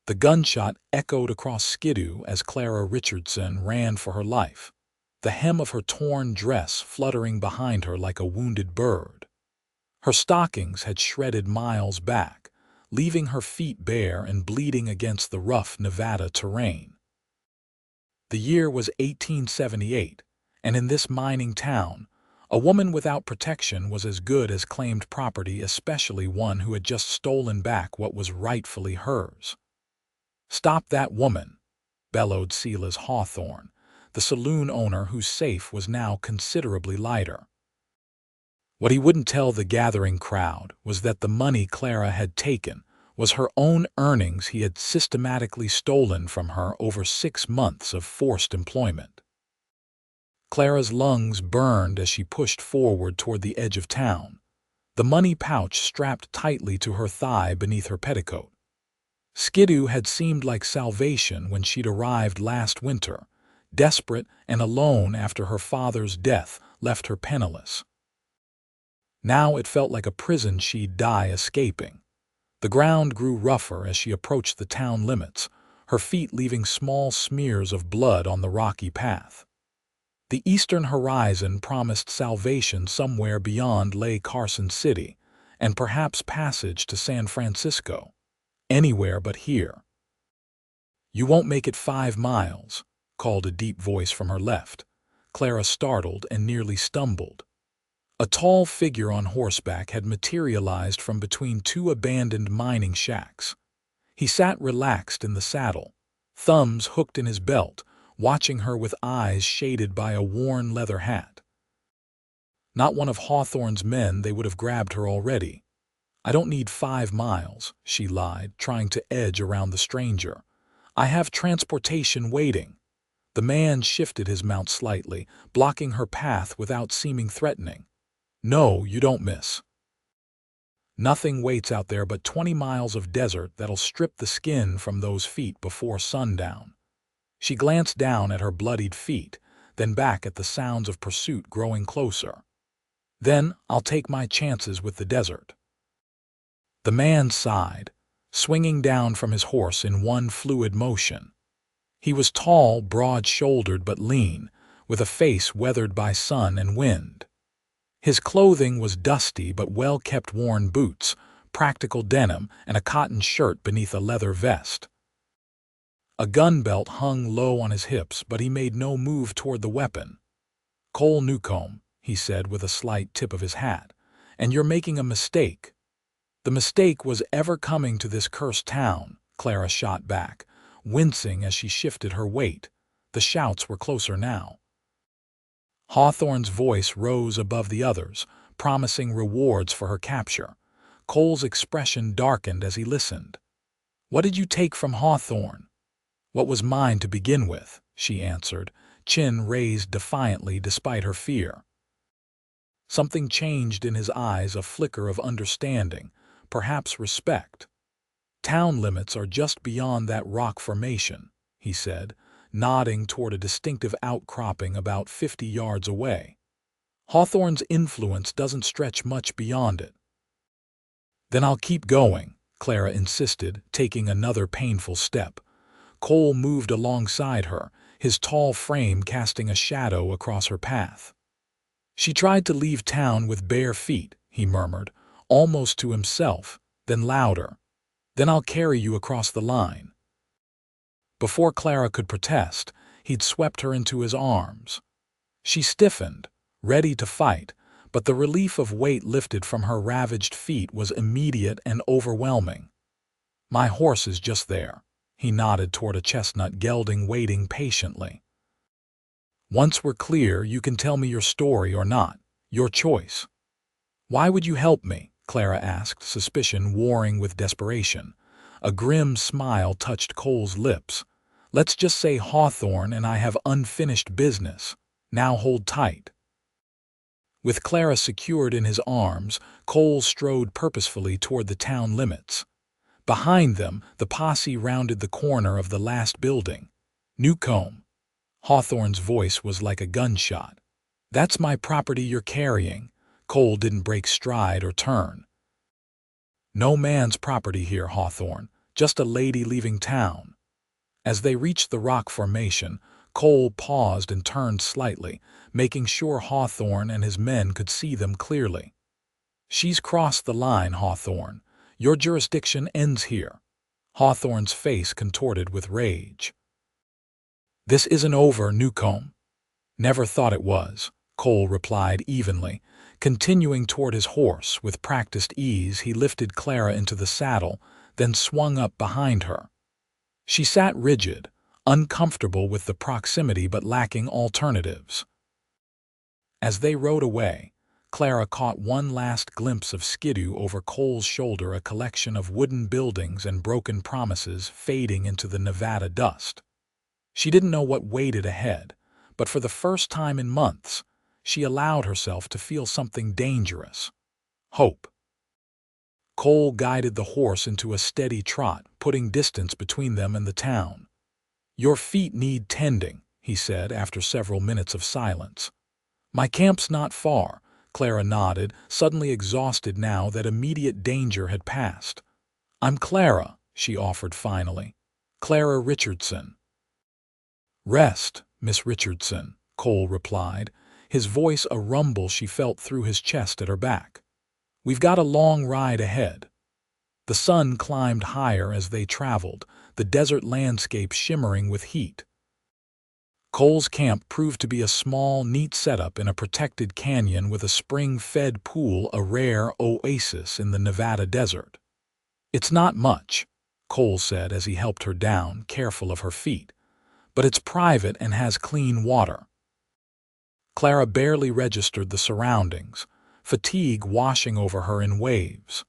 The gunshot echoed across Skidoo as Clara Richardson ran for her life, the hem of her torn dress fluttering behind her like a wounded bird. Her stockings had shredded miles back, leaving her feet bare and bleeding against the rough Nevada terrain. The year was 1878, and in this mining town, a woman without protection was as good as claimed property, especially one who had just stolen back what was rightfully hers. "Stop that woman!" bellowed Silas Hawthorne, the saloon owner whose safe was now considerably lighter. What he wouldn't tell the gathering crowd was that the money Clara had taken was her own earnings he had systematically stolen from her over 6 months of forced employment. Clara's lungs burned as she pushed forward toward the edge of town, the money pouch strapped tightly to her thigh beneath her petticoat. Skidoo had seemed like salvation when she'd arrived last winter, desperate and alone after her father's death left her penniless. Now it felt like a prison she'd die escaping. The ground grew rougher as she approached the town limits, her feet leaving small smears of blood on the rocky path. The eastern horizon promised salvation somewhere beyond Lake Carson City, and perhaps passage to San Francisco. Anywhere but here. "You won't make it 5 miles, called a deep voice from her left. Clara startled and nearly stumbled. A tall figure on horseback had materialized from between 2 abandoned mining shacks. He sat relaxed in the saddle, thumbs hooked in his belt, watching her with eyes shaded by a worn leather hat. Not one of Hawthorne's men, they would have grabbed her already. "I don't need 5 miles, she lied, trying to edge around the stranger. "I have transportation waiting." The man shifted his mount slightly, blocking her path without seeming threatening. "No, you don't, miss. Nothing waits out there but 20 miles of desert that'll strip the skin from those feet before sundown." She glanced down at her bloodied feet, then back at the sounds of pursuit growing closer. "Then I'll take my chances with the desert." The man sighed, swinging down from his horse in one fluid motion. He was tall, broad-shouldered but lean, with a face weathered by sun and wind. His clothing was dusty but well-kept, worn boots, practical denim, and a cotton shirt beneath a leather vest. A gun belt hung low on his hips, but he made no move toward the weapon. "Cole Newcomb," he said with a slight tip of his hat, "and you're making a mistake." "The mistake was ever coming to this cursed town," Clara shot back, wincing as she shifted her weight. The shouts were closer now. Hawthorne's voice rose above the others, promising rewards for her capture. Cole's expression darkened as he listened. "What did you take from Hawthorne?" "What was mine to begin with," she answered, chin raised defiantly despite her fear. Something changed in his eyes, a flicker of understanding, perhaps respect. "Town limits are just beyond that rock formation," he said, nodding toward a distinctive outcropping about 50 yards away. "Hawthorne's influence doesn't stretch much beyond it." "Then I'll keep going," Clara insisted, taking another painful step. Cole moved alongside her, his tall frame casting a shadow across her path. "She tried to leave town with bare feet," he murmured, almost to himself, then louder. "Then I'll carry you across the line." Before Clara could protest, he'd swept her into his arms. She stiffened, ready to fight, but the relief of weight lifted from her ravaged feet was immediate and overwhelming. "My horse is just there." He nodded toward a chestnut gelding waiting patiently. "Once we're clear, you can tell me your story or not. Your choice." "Why would you help me?" Clara asked, suspicion warring with desperation. A grim smile touched Cole's lips. "Let's just say Hawthorne and I have unfinished business. Now hold tight." With Clara secured in his arms, Cole strode purposefully toward the town limits. Behind them, the posse rounded the corner of the last building. "Newcomb." Hawthorne's voice was like a gunshot. "That's my property you're carrying." Cole didn't break stride or turn. "No man's property here, Hawthorne. just a lady leaving town. As they reached the rock formation, Cole paused and turned slightly, making sure Hawthorne and his men could see them clearly. "She's crossed the line, Hawthorne. Your jurisdiction ends here." Hawthorne's face contorted with rage. "This isn't over, Newcomb." "Never thought it was," Cole replied evenly. Continuing toward his horse, with practiced ease, he lifted Clara into the saddle, then swung up behind her. She sat rigid, uncomfortable with the proximity but lacking alternatives. As they rode away, Clara caught one last glimpse of Skidoo over Cole's shoulder, a collection of wooden buildings and broken promises fading into the Nevada dust. She didn't know what waited ahead, but for the first time in months, she allowed herself to feel something dangerous: hope. Cole guided the horse into a steady trot, putting distance between them and the town. "Your feet need tending," he said after several minutes of silence. "My camp's not far," Clara nodded, suddenly exhausted now that immediate danger had passed. "I'm Clara," she offered finally. "Clara Richardson." "Rest, Miss Richardson," Cole replied, his voice a rumble she felt through his chest at her back. "We've got a long ride ahead." The sun climbed higher as they traveled, the desert landscape shimmering with heat. Cole's camp proved to be a small, neat setup in a protected canyon with a spring-fed pool, a rare oasis in the Nevada desert. "It's not much," Cole said as he helped her down, careful of her feet, "but it's private and has clean water." Clara barely registered the surroundings, fatigue washing over her in waves.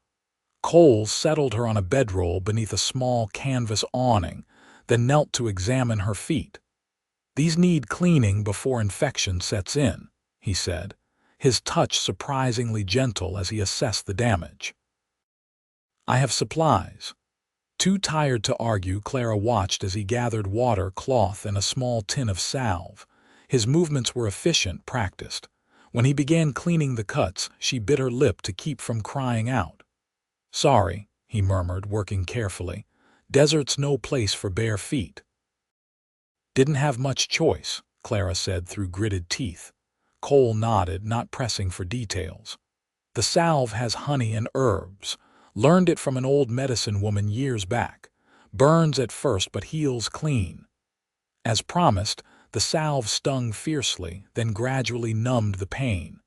Cole settled her on a bedroll beneath a small canvas awning, then knelt to examine her feet. "These need cleaning before infection sets in," he said, his touch surprisingly gentle as he assessed the damage. "I have supplies." Too tired to argue, Clara watched as he gathered water, cloth, and a small tin of salve. His movements were efficient, practiced. When he began cleaning the cuts, she bit her lip to keep from crying out. "Sorry," he murmured, working carefully. "Desert's no place for bare feet." "Didn't have much choice," Clara said through gritted teeth. Cole nodded, not pressing for details. "The salve has honey and herbs. Learned it from an old medicine woman years back. Burns at first but heals clean." As promised, the salve stung fiercely, then gradually numbed the pain.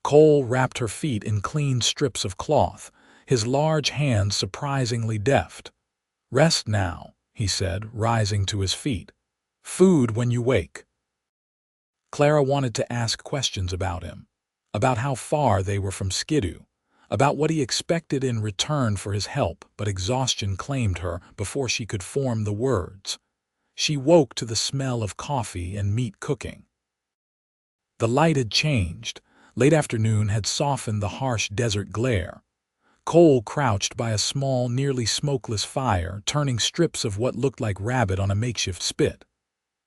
Cole wrapped her feet in clean strips of cloth, his large hands surprisingly deft. "Rest now," he said, rising to his feet. "Food when you wake." Clara wanted to ask questions about him, about how far they were from Skidoo, about what he expected in return for his help, but exhaustion claimed her before she could form the words. She woke to the smell of coffee and meat cooking. The light had changed. Late afternoon had softened the harsh desert glare. Cole crouched by a small, nearly smokeless fire, turning strips of what looked like rabbit on a makeshift spit.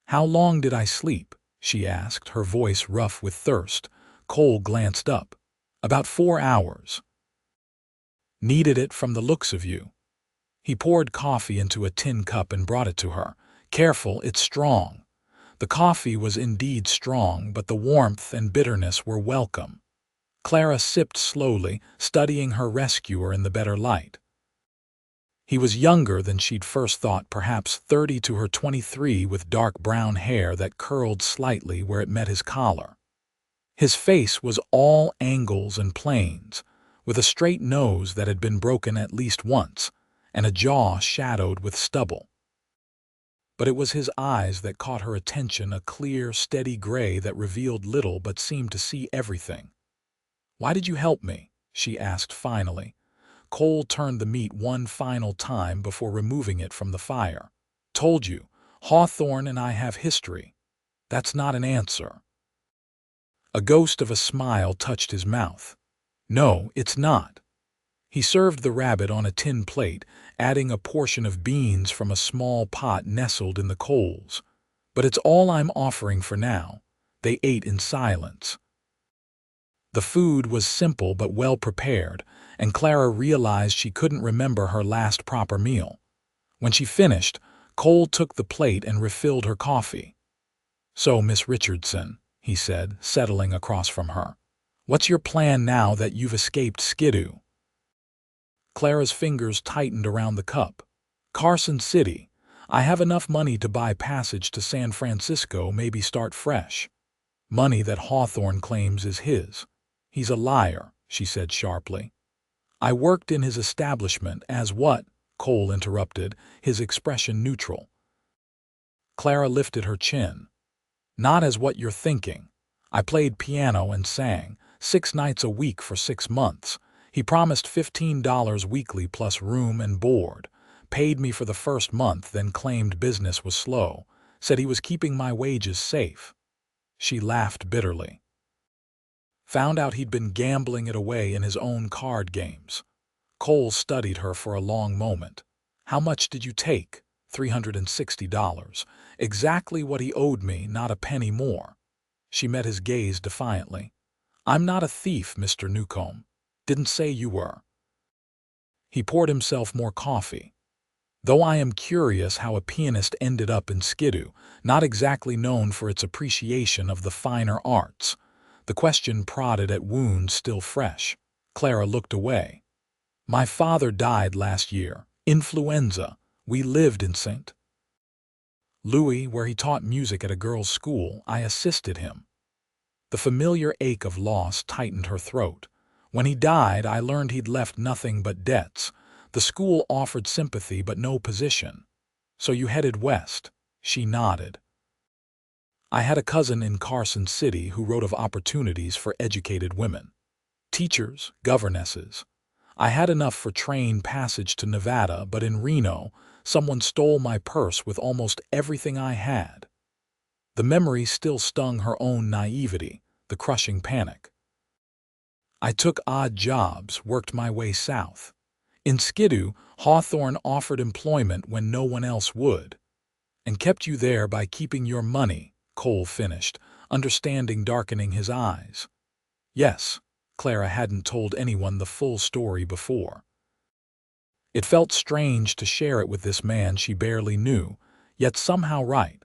"How long did I sleep?" she asked, her voice rough with thirst. Cole glanced up. "About 4 hours." "Needed it from the looks of you." He poured coffee into a tin cup and brought it to her. "Careful, it's strong." The coffee was indeed strong, but the warmth and bitterness were welcome. Clara sipped slowly, studying her rescuer in the better light. He was younger than she'd first thought, perhaps 30 to her 23, with dark brown hair that curled slightly where it met his collar. His face was all angles and planes, with a straight nose that had been broken at least once, and a jaw shadowed with stubble. But it was his eyes that caught her attention, a clear, steady gray that revealed little but seemed to see everything. "Why did you help me?" she asked finally. Cole turned the meat one final time before removing it from the fire. "Told you, Hawthorne and I have history." "That's not an answer." A ghost of a smile touched his mouth. "No, it's not." He served the rabbit on a tin plate, adding a portion of beans from a small pot nestled in the coals. "But it's all I'm offering for now." They ate in silence. The food was simple but well prepared, and Clara realized she couldn't remember her last proper meal. When she finished, Cole took the plate and refilled her coffee. "So, Miss Richardson," he said, settling across from her, "what's your plan now that you've escaped Skidoo?" Clara's fingers tightened around the cup. "Carson City. I have enough money to buy passage to San Francisco, maybe start fresh. Money that Hawthorne claims is his." "He's a liar," she said sharply. "I worked in his establishment as what?" Cole interrupted, his expression neutral. Clara lifted her chin. "Not as what you're thinking. I played piano and sang, 6 nights a week for 6 months. He promised $15 weekly plus room and board, paid me for the first month, then claimed business was slow, said he was keeping my wages safe." She laughed bitterly. "Found out he'd been gambling it away in his own card games." Cole studied her for a long moment. "How much did you take?" $360. Exactly what he owed me, not a penny more." She met his gaze defiantly. "I'm not a thief, Mr. Newcomb. Didn't say you were." He poured himself more coffee. "Though I am curious how a pianist ended up in Skidoo, not exactly known for its appreciation of the finer arts." The question prodded at wounds still fresh. Clara looked away. "My father died last year. Influenza. We lived in St. Louis, where he taught music at a girls' school. I assisted him." The familiar ache of loss tightened her throat. "When he died, I learned he'd left nothing but debts. The school offered sympathy but no position. So you headed west." She nodded. "I had a cousin in Carson City who wrote of opportunities for educated women. Teachers, governesses. I had enough for train passage to Nevada, but in Reno, someone stole my purse with almost everything I had." The memory still stung her own naivety, the crushing panic. "I took odd jobs, worked my way south. In Skidoo, Hawthorne offered employment when no one else would." "And kept you there by keeping your money," Cole finished, understanding darkening his eyes. "Yes." Clara hadn't told anyone the full story before. It felt strange to share it with this man she barely knew, yet somehow right.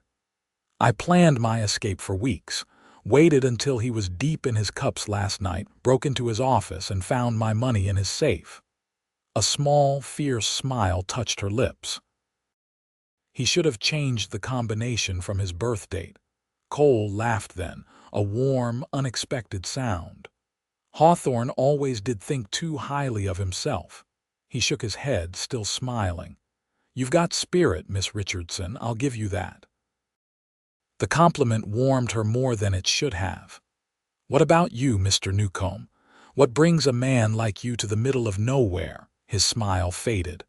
"I planned my escape for weeks, waited until he was deep in his cups last night, broke into his office and found my money in his safe." A small, fierce smile touched her lips. "He should have changed the combination from his birth date." Cole laughed then, a warm, unexpected sound. "Hawthorne always did think too highly of himself." He shook his head, still smiling. "You've got spirit, Miss Richardson, I'll give you that." The compliment warmed her more than it should have. "What about you, Mr. Newcomb? What brings a man like you to the middle of nowhere?" His smile faded.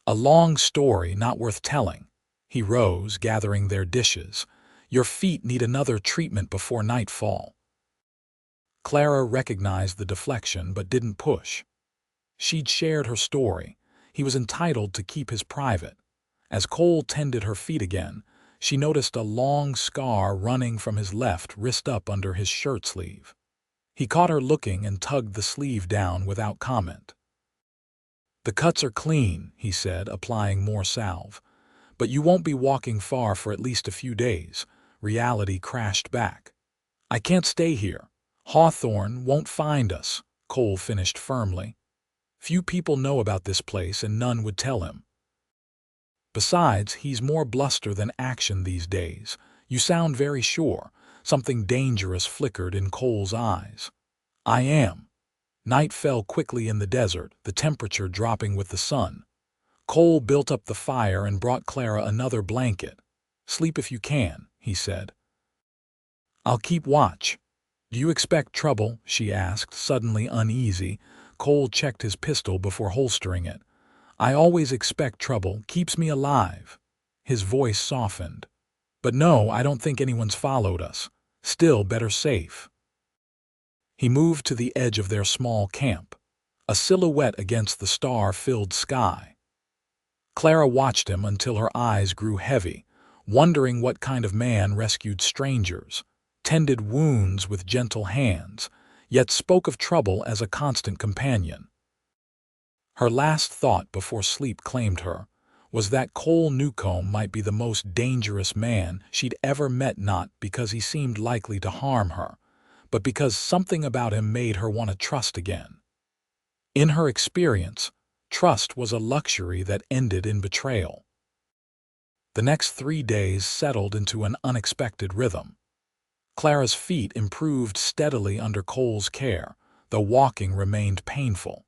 "A long story, not worth telling." He rose, gathering their dishes. "Your feet need another treatment before nightfall." Clara recognized the deflection but didn't push. She'd shared her story. He was entitled to keep his private. As Cole tended her feet again, she noticed a long scar running from his left wrist up under his shirt sleeve. He caught her looking and tugged the sleeve down without comment. "The cuts are clean," he said, applying more salve. "But you won't be walking far for at least a few days." Reality crashed back. "I can't stay here. Hawthorne won't find us," Cole finished firmly. "Few people know about this place and none would tell him. Besides, he's more bluster than action these days. You sound very sure." Something dangerous flickered in Cole's eyes. "I am." Night fell quickly in the desert, the temperature dropping with the sun. Cole built up the fire and brought Clara another blanket. "Sleep if you can," he said. "I'll keep watch." "Do you expect trouble?" she asked, suddenly uneasy. Cole checked his pistol before holstering it. "I always expect trouble, keeps me alive." His voice softened. "But no, I don't think anyone's followed us. Still better safe." He moved to the edge of their small camp, a silhouette against the star-filled sky. Clara watched him until her eyes grew heavy, wondering what kind of man rescued strangers, tended wounds with gentle hands, yet spoke of trouble as a constant companion. Her last thought before sleep claimed her was that Cole Newcomb might be the most dangerous man she'd ever met, not because he seemed likely to harm her, but because something about him made her want to trust again. In her experience, trust was a luxury that ended in betrayal. The next 3 days settled into an unexpected rhythm. Clara's feet improved steadily under Cole's care, though walking remained painful.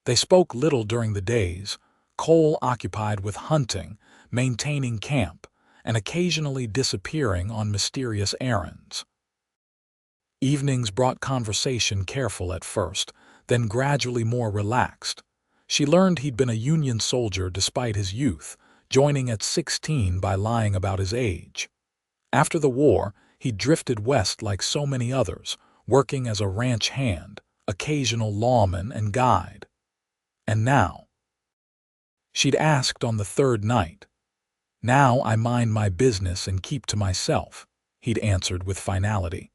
They spoke little during the days, Cole occupied with hunting, maintaining camp, and occasionally disappearing on mysterious errands. Evenings brought conversation careful at first, then gradually more relaxed. She learned he'd been a Union soldier despite his youth, joining at 16 by lying about his age. After the war, he drifted west like so many others, working as a ranch hand, occasional lawman and guide. And now? She'd asked on the third night. Now I mind my business and keep to myself, he'd answered with finality.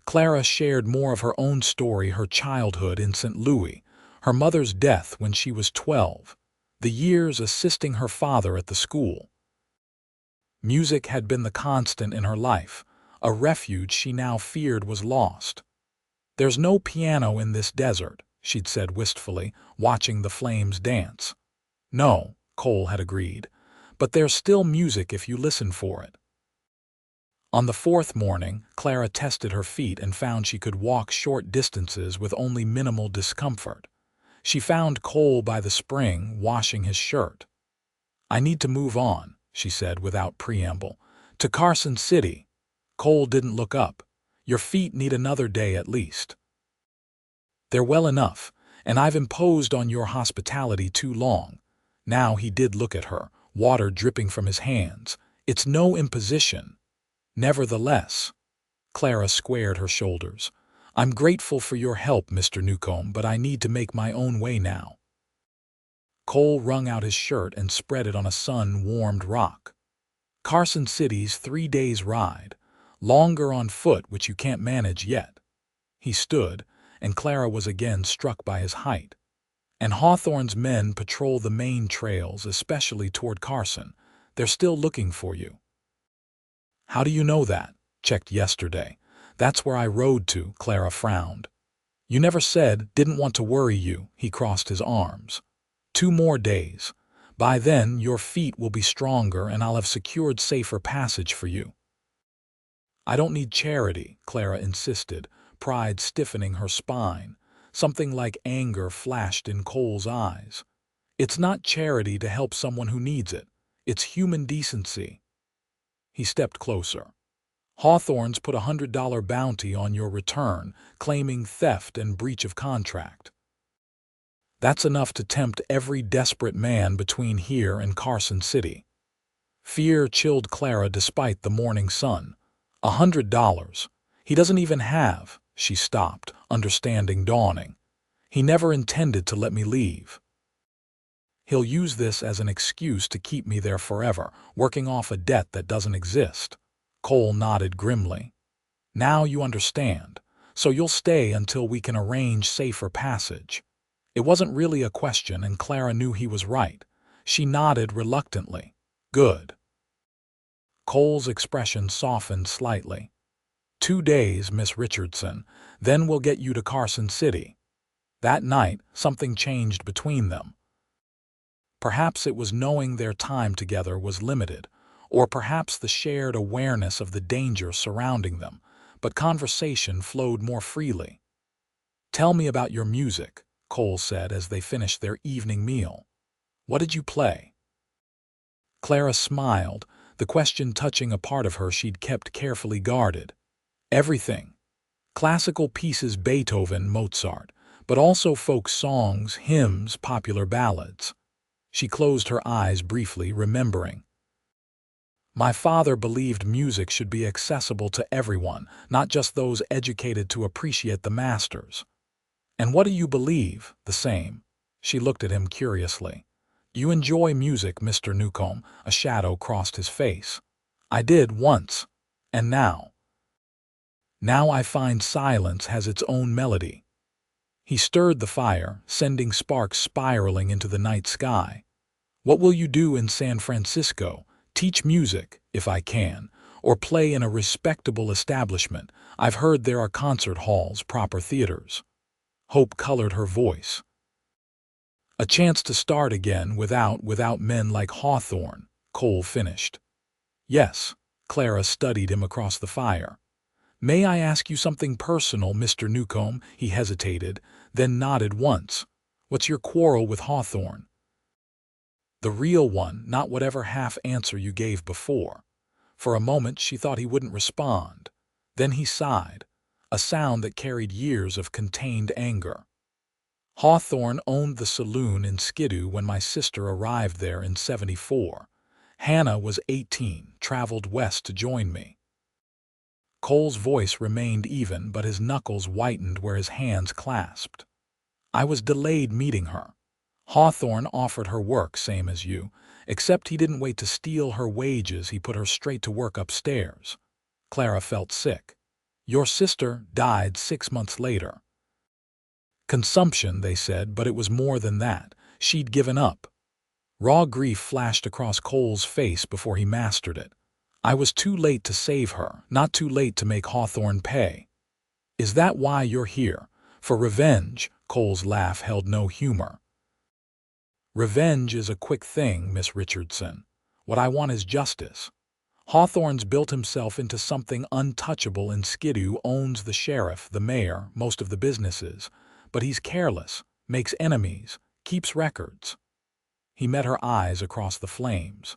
Clara shared more of her own story, her childhood in St. Louis, her mother's death when she was 12, the years assisting her father at the school. Music had been the constant in her life, a refuge she now feared was lost. "There's no piano in this desert," she'd said wistfully, watching the flames dance. "No," Cole had agreed, "but there's still music if you listen for it." On the fourth morning, Clara tested her feet and found she could walk short distances with only minimal discomfort. She found Cole by the spring, washing his shirt. "I need to move on," she said without preamble. "To Carson City." Cole didn't look up. "Your feet need another day at least." "They're well enough, and I've imposed on your hospitality too long." Now he did look at her, water dripping from his hands. "It's no imposition." "Nevertheless," Clara squared her shoulders, "I'm grateful for your help, Mr. Newcomb, but I need to make my own way now." Cole wrung out his shirt and spread it on a sun-warmed rock. "Carson City's 3 days' ride, longer on foot, which you can't manage yet." He stood, and Clara was again struck by his height. "And Hawthorne's men patrol the main trails, especially toward Carson. They're still looking for you." "How do you know that?" "Checked yesterday. That's where I rode to," Clara frowned. "You never said, didn't want to worry you," he crossed his arms. 2 more days. By then, your feet will be stronger and I'll have secured safer passage for you." "I don't need charity," Clara insisted, pride stiffening her spine. Something like anger flashed in Cole's eyes. "It's not charity to help someone who needs it. It's human decency." He stepped closer. "Hawthorne's put a $100 bounty on your return, claiming theft and breach of contract. That's enough to tempt every desperate man between here and Carson City." Fear chilled Clara despite the morning sun. $100. He doesn't even have." She stopped, understanding dawning. "He never intended to let me leave. He'll use this as an excuse to keep me there forever, working off a debt that doesn't exist." Cole nodded grimly. "Now you understand. So you'll stay until we can arrange safer passage." It wasn't really a question, and Clara knew he was right. She nodded reluctantly. "Good." Cole's expression softened slightly. 2 days, Miss Richardson, then we'll get you to Carson City." That night, something changed between them. Perhaps it was knowing their time together was limited, or perhaps the shared awareness of the danger surrounding them, but conversation flowed more freely. "Tell me about your music," Cole said as they finished their evening meal. "What did you play?" Clara smiled, the question touching a part of her she'd kept carefully guarded. "Everything. Classical pieces, Beethoven, Mozart, but also folk songs, hymns, popular ballads." She closed her eyes briefly, remembering. "My father believed music should be accessible to everyone, not just those educated to appreciate the masters." "And what do you believe?" "The same." She looked at him curiously. "You enjoy music, Mr. Newcomb?" A shadow crossed his face. "I did once. And now?" "Now I find silence has its own melody." He stirred the fire, sending sparks spiraling into the night sky. "What will you do in San Francisco? Teach music, if I can, or play in a respectable establishment. I've heard there are concert halls, proper theaters." Hope colored her voice. "A chance to start again without men like Hawthorne," Cole finished. "Yes." Clara studied him across the fire. "May I ask you something personal, Mr. Newcomb?" He hesitated, then nodded once. "What's your quarrel with Hawthorne?" "The real one, not whatever half answer you gave before." For a moment she thought he wouldn't respond. Then he sighed, a sound that carried years of contained anger. "Hawthorne owned the saloon in Skidoo when my sister arrived there in '74. Hannah was 18, traveled west to join me." Cole's voice remained even, but his knuckles whitened where his hands clasped. "I was delayed meeting her. Hawthorne offered her work, same as you, except he didn't wait to steal her wages, he put her straight to work upstairs." Clara felt sick. "Your sister died 6 months later." "Consumption," they said, but it was more than that. She'd given up. Raw grief flashed across Cole's face before he mastered it. "I was too late to save her, not too late to make Hawthorne pay." "Is that why you're here? For revenge?" Cole's laugh held no humor. "Revenge is a quick thing, Miss Richardson. What I want is justice. Hawthorne's built himself into something untouchable in Skidoo, owns the sheriff, the mayor, most of the businesses. But he's careless, makes enemies, keeps records." He met her eyes across the flames.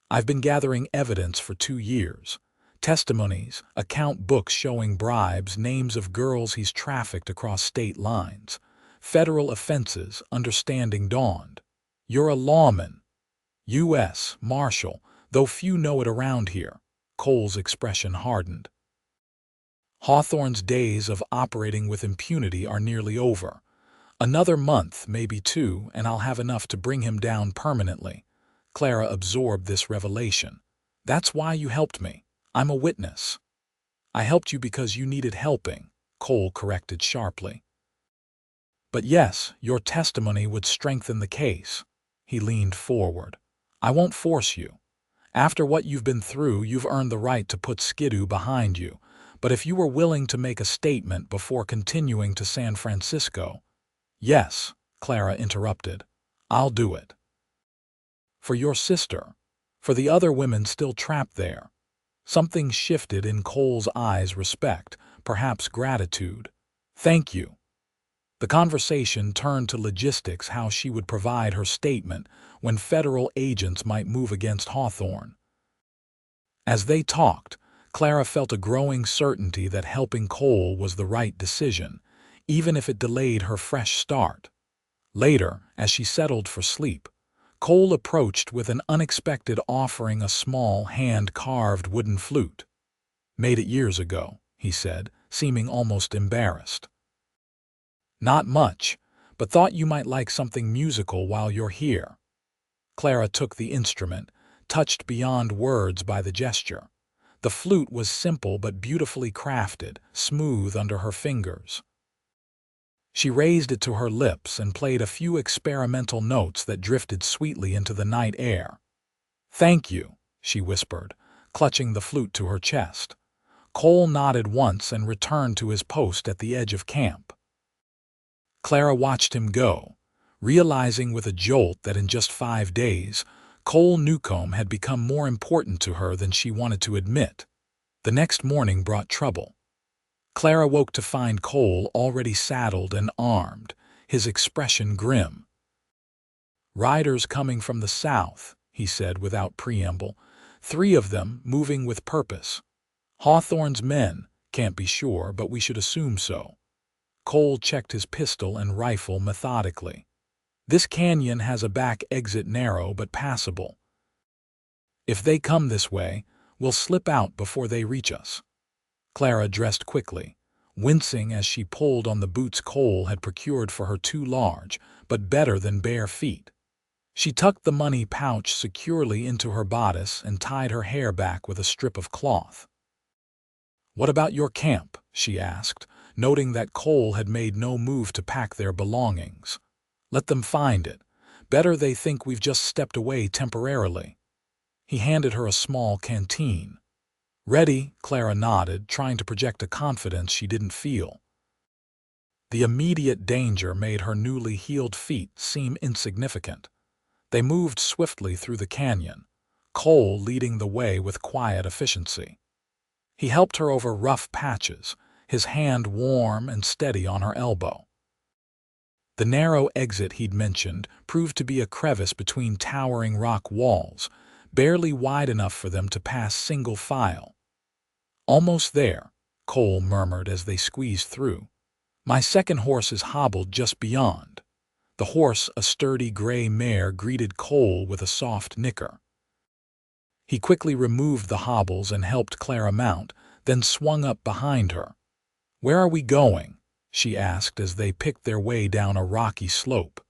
"I've been gathering evidence for 2 years. Testimonies, account books showing bribes, names of girls he's trafficked across state lines. Federal offenses, understanding dawned. You're a lawman. U.S. Marshal, though few know it around here." Cole's expression hardened. "Hawthorne's days of operating with impunity are nearly over. Another month, maybe 2, and I'll have enough to bring him down permanently." Clara absorbed this revelation. "That's why you helped me. I'm a witness." "I helped you because you needed helping," Cole corrected sharply. "But yes, your testimony would strengthen the case." He leaned forward. "I won't force you. After what you've been through, you've earned the right to put Skidoo behind you. But if you were willing to make a statement before continuing to San Francisco—" "Yes," Clara interrupted. "I'll do it. For your sister. For the other women still trapped there." Something shifted in Cole's eyes, respect, perhaps gratitude. "Thank you." The conversation turned to logistics, how she would provide her statement when federal agents might move against Hawthorne. As they talked, Clara felt a growing certainty that helping Cole was the right decision, even if it delayed her fresh start. Later, as she settled for sleep, Cole approached with an unexpected offering, a small, hand-carved wooden flute. "Made it years ago," he said, seeming almost embarrassed. "Not much, but thought you might like something musical while you're here." Clara took the instrument, touched beyond words by the gesture. The flute was simple but beautifully crafted, smooth under her fingers. She raised it to her lips and played a few experimental notes that drifted sweetly into the night air. "Thank you," she whispered, clutching the flute to her chest. Cole nodded once and returned to his post at the edge of camp. Clara watched him go, realizing with a jolt that in just 5 days, Cole Newcomb had become more important to her than she wanted to admit. The next morning brought trouble. Clara woke to find Cole already saddled and armed, his expression grim. "Riders coming from the south," he said without preamble, 3 of them moving with purpose. "Hawthorne's men, can't be sure, but we should assume so." Cole checked his pistol and rifle methodically. "This canyon has a back exit, narrow but passable. If they come this way, we'll slip out before they reach us." Clara dressed quickly, wincing as she pulled on the boots Cole had procured for her, too large, but better than bare feet. She tucked the money pouch securely into her bodice and tied her hair back with a strip of cloth. "What about your camp?" she asked, noting that Cole had made no move to pack their belongings. "Let them find it. Better they think we've just stepped away temporarily." He handed her a small canteen. "Ready," Clara nodded, trying to project a confidence she didn't feel. The immediate danger made her newly healed feet seem insignificant. They moved swiftly through the canyon, Cole leading the way with quiet efficiency. He helped her over rough patches, his hand warm and steady on her elbow. The narrow exit he'd mentioned proved to be a crevice between towering rock walls, barely wide enough for them to pass single file. "Almost there," Cole murmured as they squeezed through. "My second horse is hobbled just beyond." The horse, a sturdy gray mare, greeted Cole with a soft nicker. He quickly removed the hobbles and helped Clara mount, then swung up behind her. "Where are we going?" she asked as they picked their way down a rocky slope.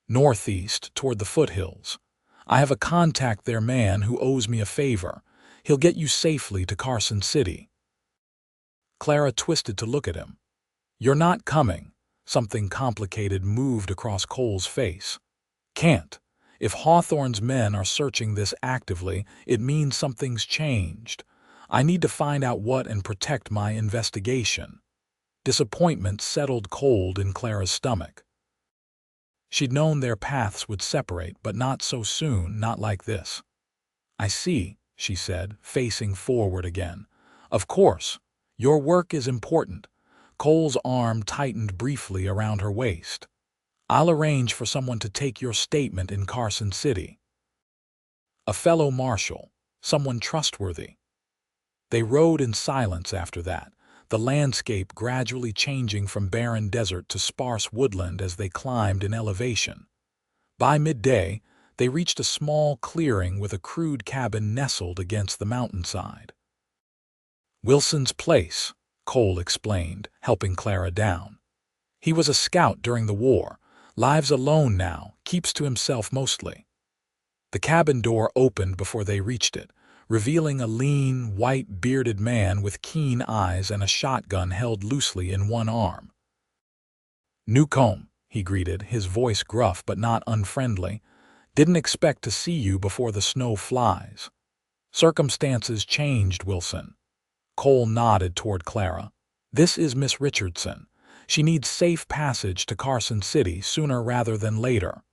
"Northeast, toward the foothills. I have a contact there, man, who owes me a favor. He'll get you safely to Carson City." Clara twisted to look at him. "You're not coming." Something complicated moved across Cole's face. "Can't. If Hawthorne's men are searching this actively, it means something's changed. I need to find out what and protect my investigation." Disappointment settled cold in Clara's stomach. She'd known their paths would separate, but not so soon, not like this. "I see," she said, facing forward again. "Of course. Your work is important." Cole's arm tightened briefly around her waist. "I'll arrange for someone to take your statement in Carson City." A fellow marshal, someone trustworthy. They rode in silence after that, the landscape gradually changing from barren desert to sparse woodland as they climbed in elevation. By midday, they reached a small clearing with a crude cabin nestled against the mountainside. "Wilson's place," Cole explained, helping Clara down. "He was a scout during the war, lives alone now, keeps to himself mostly." The cabin door opened before they reached it, revealing a lean, white-bearded man with keen eyes and a shotgun held loosely in one arm. "Newcomb," he greeted, his voice gruff but not unfriendly. "Didn't expect to see you before the snow flies." "Circumstances changed, Wilson." Cole nodded toward Clara. "This is Miss Richardson. She needs safe passage to Carson City sooner rather than later."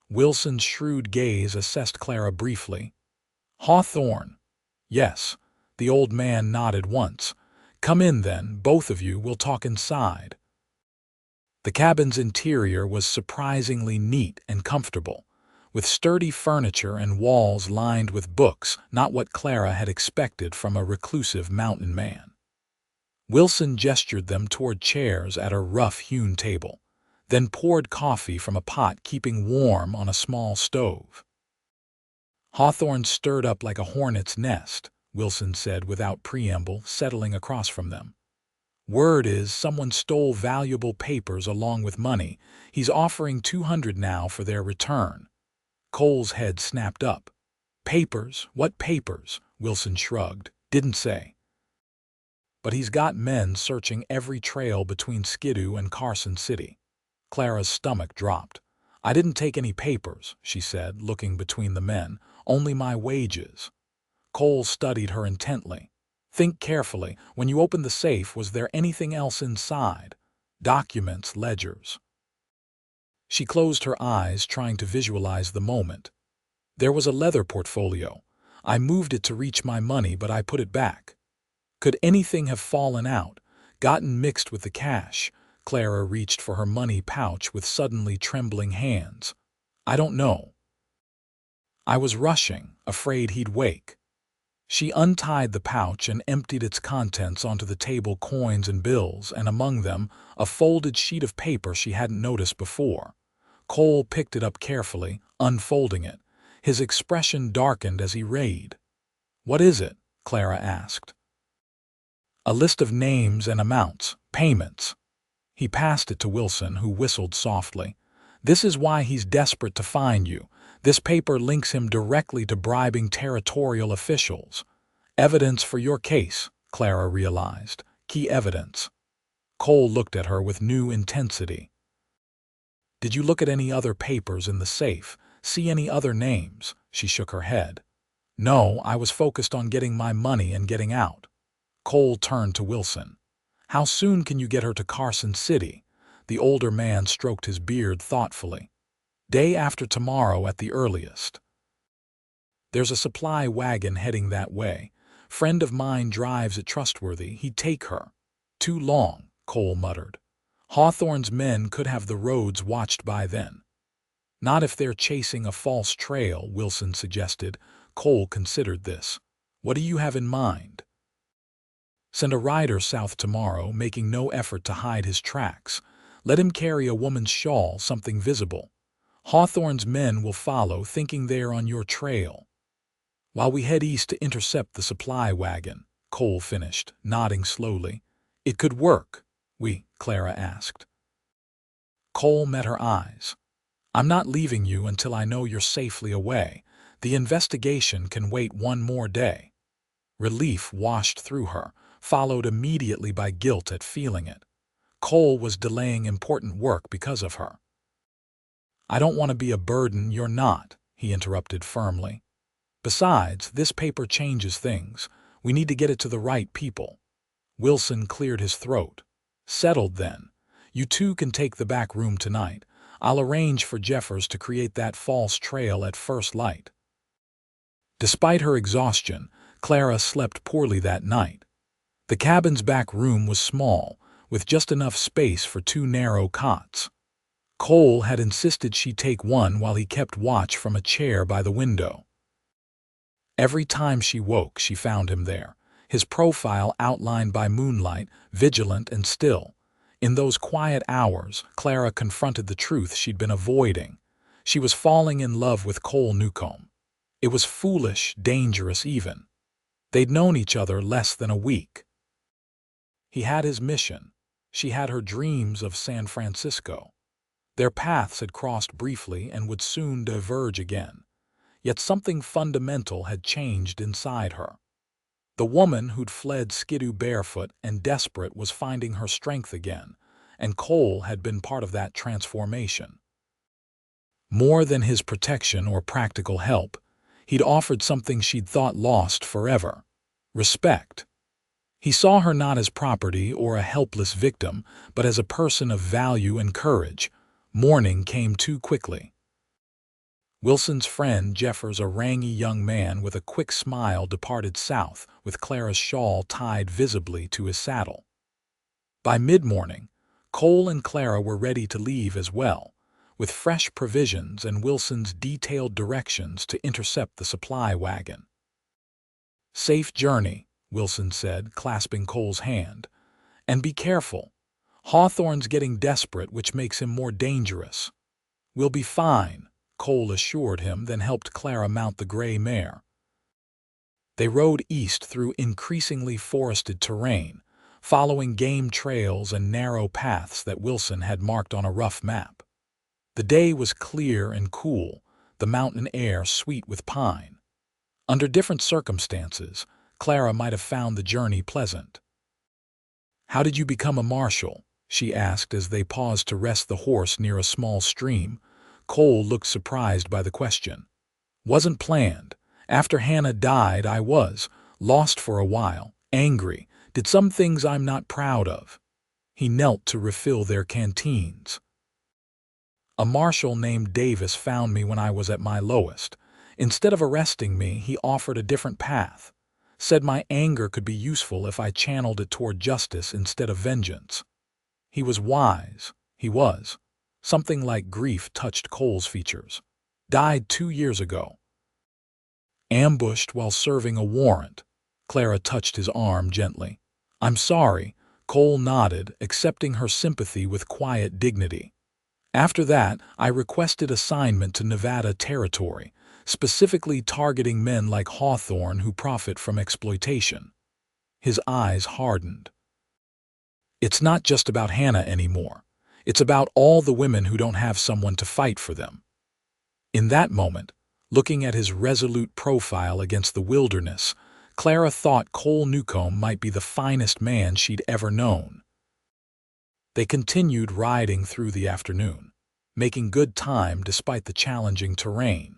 Wilson's shrewd gaze assessed Clara briefly. "Hawthorne?" "Yes." The old man nodded once. "Come in then, both of you. We'll talk inside." The cabin's interior was surprisingly neat and comfortable, with sturdy furniture and walls lined with books, not what Clara had expected from a reclusive mountain man. Wilson gestured them toward chairs at a rough-hewn table, then poured coffee from a pot keeping warm on a small stove. "Hawthorne stirred up like a hornet's nest," Wilson said without preamble, settling across from them. "Word is someone stole valuable papers along with money. He's offering $200 now for their return." Cole's head snapped up. "Papers? What papers?" Wilson shrugged. "Didn't say." "But he's got men searching every trail between Skidoo and Carson City." Clara's stomach dropped. "I didn't take any papers," she said, looking between the men. "Only my wages." Cole studied her intently. "Think carefully. When you opened the safe, was there anything else inside? Documents, ledgers?" She closed her eyes, trying to visualize the moment. "There was a leather portfolio. I moved it to reach my money, but I put it back." "Could anything have fallen out, gotten mixed with the cash?" Clara reached for her money pouch with suddenly trembling hands. "I don't know. I was rushing, afraid he'd wake." She untied the pouch and emptied its contents onto the table, coins and bills, and among them, a folded sheet of paper she hadn't noticed before. Cole picked it up carefully, unfolding it. His expression darkened as he read. "What is it?" Clara asked. "A list of names and amounts, payments." He passed it to Wilson, who whistled softly. "This is why he's desperate to find you. This paper links him directly to bribing territorial officials." "Evidence for your case," Clara realized. "Key evidence." Cole looked at her with new intensity. "Did you look at any other papers in the safe? See any other names?" She shook her head. "No, I was focused on getting my money and getting out." Cole turned to Wilson. "How soon can you get her to Carson City?" The older man stroked his beard thoughtfully. "Day after tomorrow at the earliest." "There's a supply wagon heading that way. Friend of mine drives it trustworthy. He'd take her." "Too long," Cole muttered. "Hawthorne's men could have the roads watched by then." "Not if they're chasing a false trail," Wilson suggested. Cole considered this. "What do you have in mind?" "Send a rider south tomorrow, making no effort to hide his tracks. Let him carry a woman's shawl, something visible. Hawthorne's men will follow, thinking they are on your trail. While we head east to intercept the supply wagon," Cole finished, nodding slowly. "It could work." Clara asked. Cole met her eyes. "I'm not leaving you until I know you're safely away. The investigation can wait one more day." Relief washed through her, followed immediately by guilt at feeling it. Cole was delaying important work because of her. "I don't want to be a burden. You're not," he interrupted firmly. "Besides, this paper changes things. We need to get it to the right people." Wilson cleared his throat. "Settled then. You two can take the back room tonight. I'll arrange for Jeffers to create that false trail at first light." Despite her exhaustion, Clara slept poorly that night. The cabin's back room was small, with just enough space for two narrow cots. Cole had insisted she take one while he kept watch from a chair by the window. Every time she woke, she found him there, his profile outlined by moonlight, vigilant and still. In those quiet hours, Clara confronted the truth she'd been avoiding. She was falling in love with Cole Newcomb. It was foolish, dangerous even. They'd known each other less than a week. He had his mission. She had her dreams of San Francisco. Their paths had crossed briefly and would soon diverge again. Yet something fundamental had changed inside her. The woman who'd fled Skidoo barefoot and desperate was finding her strength again, and Cole had been part of that transformation. More than his protection or practical help, he'd offered something she'd thought lost forever: respect. He saw her not as property or a helpless victim, but as a person of value and courage. Morning came too quickly. Wilson's friend Jeffers, a rangy young man with a quick smile, departed south, with Clara's shawl tied visibly to his saddle. By mid-morning, Cole and Clara were ready to leave as well, with fresh provisions and Wilson's detailed directions to intercept the supply wagon. "Safe journey," Wilson said, clasping Cole's hand. "And be careful. Hawthorne's getting desperate, which makes him more dangerous." "We'll be fine," Cole assured him, then helped Clara mount the gray mare. They rode east through increasingly forested terrain, following game trails and narrow paths that Wilson had marked on a rough map. The day was clear and cool, the mountain air sweet with pine. Under different circumstances, Clara might have found the journey pleasant. "How did you become a marshal?" she asked as they paused to rest the horse near a small stream. Cole looked surprised by the question. "Wasn't planned. After Hannah died, I was lost for a while, angry, did some things I'm not proud of." He knelt to refill their canteens. "A marshal named Davis found me when I was at my lowest. Instead of arresting me, he offered a different path. Said my anger could be useful if I channeled it toward justice instead of vengeance. He was wise. He was." Something like grief touched Cole's features. "Died 2 years ago." "Ambushed while serving a warrant." Clara touched his arm gently. "I'm sorry." Cole nodded, accepting her sympathy with quiet dignity. "After that, I requested assignment to Nevada territory, specifically targeting men like Hawthorne who profit from exploitation." His eyes hardened. "It's not just about Hannah anymore. It's about all the women who don't have someone to fight for them." In that moment, looking at his resolute profile against the wilderness, Clara thought Cole Newcomb might be the finest man she'd ever known. They continued riding through the afternoon, making good time despite the challenging terrain.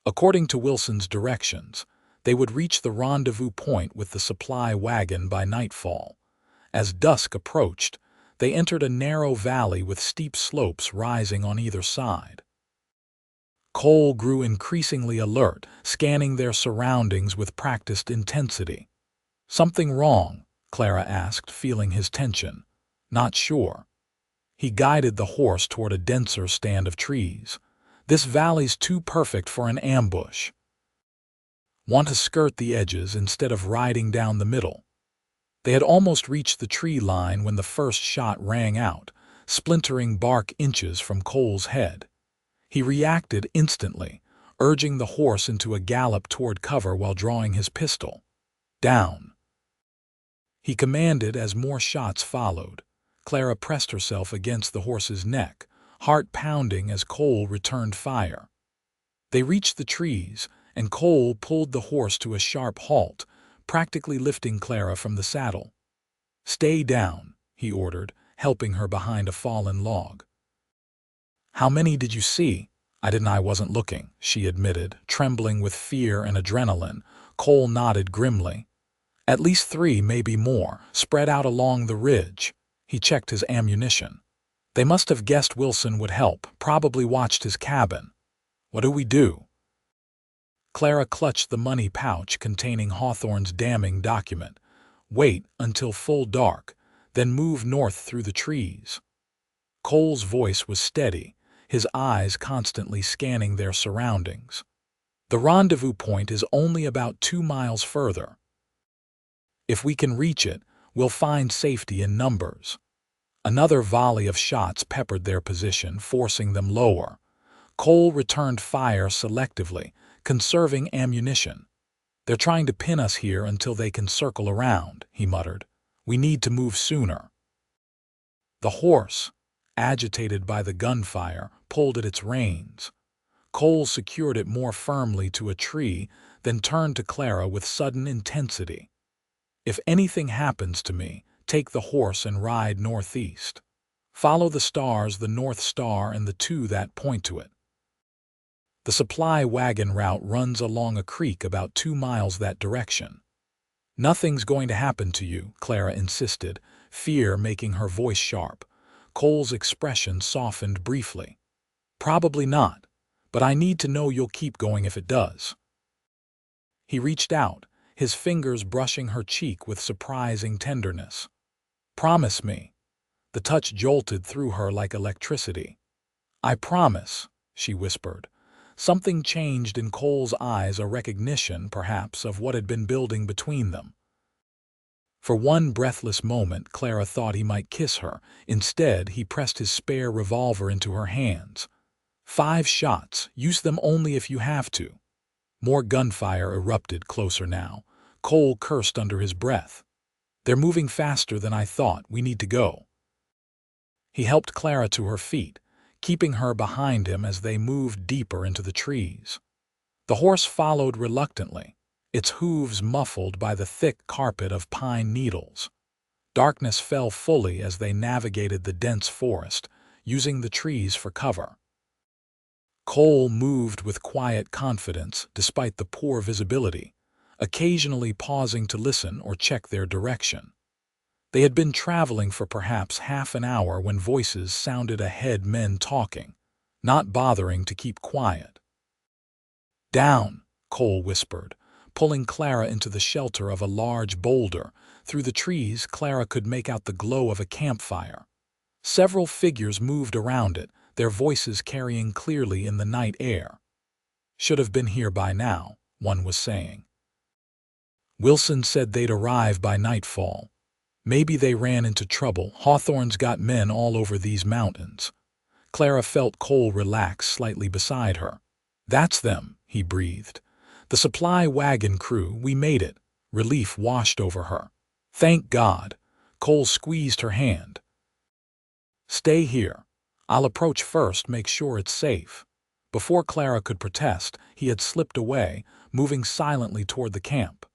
According to Wilson's directions, they would reach the rendezvous point with the supply wagon by nightfall. As dusk approached, they entered a narrow valley with steep slopes rising on either side. Cole grew increasingly alert, scanning their surroundings with practiced intensity. "Something wrong?" Clara asked, feeling his tension. "Not sure." He guided the horse toward a denser stand of trees. "This valley's too perfect for an ambush. Want to skirt the edges instead of riding down the middle." They had almost reached the tree line when the first shot rang out, splintering bark inches from Cole's head. He reacted instantly, urging the horse into a gallop toward cover while drawing his pistol. "Down," he commanded as more shots followed. Clara pressed herself against the horse's neck, heart pounding as Cole returned fire. They reached the trees, and Cole pulled the horse to a sharp halt, practically lifting Clara from the saddle. "Stay down," he ordered, helping her behind a fallen log. "How many did you see?" I wasn't looking," she admitted, trembling with fear and adrenaline. Cole nodded grimly. "At least 3, maybe more, spread out along the ridge." He checked his ammunition. "They must have guessed Wilson would help, probably watched his cabin. What do we do?" Clara clutched the money pouch containing Hawthorne's damning document. "Wait until full dark, then move north through the trees." Cole's voice was steady, his eyes constantly scanning their surroundings. "The rendezvous point is only about 2 miles further. If we can reach it, we'll find safety in numbers." Another volley of shots peppered their position, forcing them lower. Cole returned fire selectively, conserving ammunition. "They're trying to pin us here until they can circle around," he muttered. "We need to move sooner." The horse, agitated by the gunfire, pulled at its reins. Cole secured it more firmly to a tree, then turned to Clara with sudden intensity. "If anything happens to me, take the horse and ride northeast. Follow the stars, the North Star and the 2 that point to it. The supply wagon route runs along a creek about 2 miles that direction." "Nothing's going to happen to you," Clara insisted, fear making her voice sharp. Cole's expression softened briefly. "Probably not, but I need to know you'll keep going if it does." He reached out, his fingers brushing her cheek with surprising tenderness. "Promise me." The touch jolted through her like electricity. "I promise," she whispered. Something changed in Cole's eyes, a recognition, perhaps, of what had been building between them. For one breathless moment, Clara thought he might kiss her. Instead, he pressed his spare revolver into her hands. "5 shots. Use them only if you have to." More gunfire erupted closer now. Cole cursed under his breath. "They're moving faster than I thought. We need to go." He helped Clara to her feet, keeping her behind him as they moved deeper into the trees. The horse followed reluctantly, its hooves muffled by the thick carpet of pine needles. Darkness fell fully as they navigated the dense forest, using the trees for cover. Cole moved with quiet confidence despite the poor visibility, occasionally pausing to listen or check their direction. They had been traveling for perhaps half an hour when voices sounded ahead, men talking, not bothering to keep quiet. "Down," Cole whispered, pulling Clara into the shelter of a large boulder. Through the trees, Clara could make out the glow of a campfire. Several figures moved around it, their voices carrying clearly in the night air. "Should have been here by now," one was saying. "Wilson said they'd arrive by nightfall. Maybe they ran into trouble. Hawthorne's got men all over these mountains." Clara felt Cole relax slightly beside her. "That's them," he breathed. "The supply wagon crew, we made it." Relief washed over her. "Thank God." Cole squeezed her hand. "Stay here. I'll approach first, make sure it's safe." Before Clara could protest, he had slipped away, moving silently toward the camp.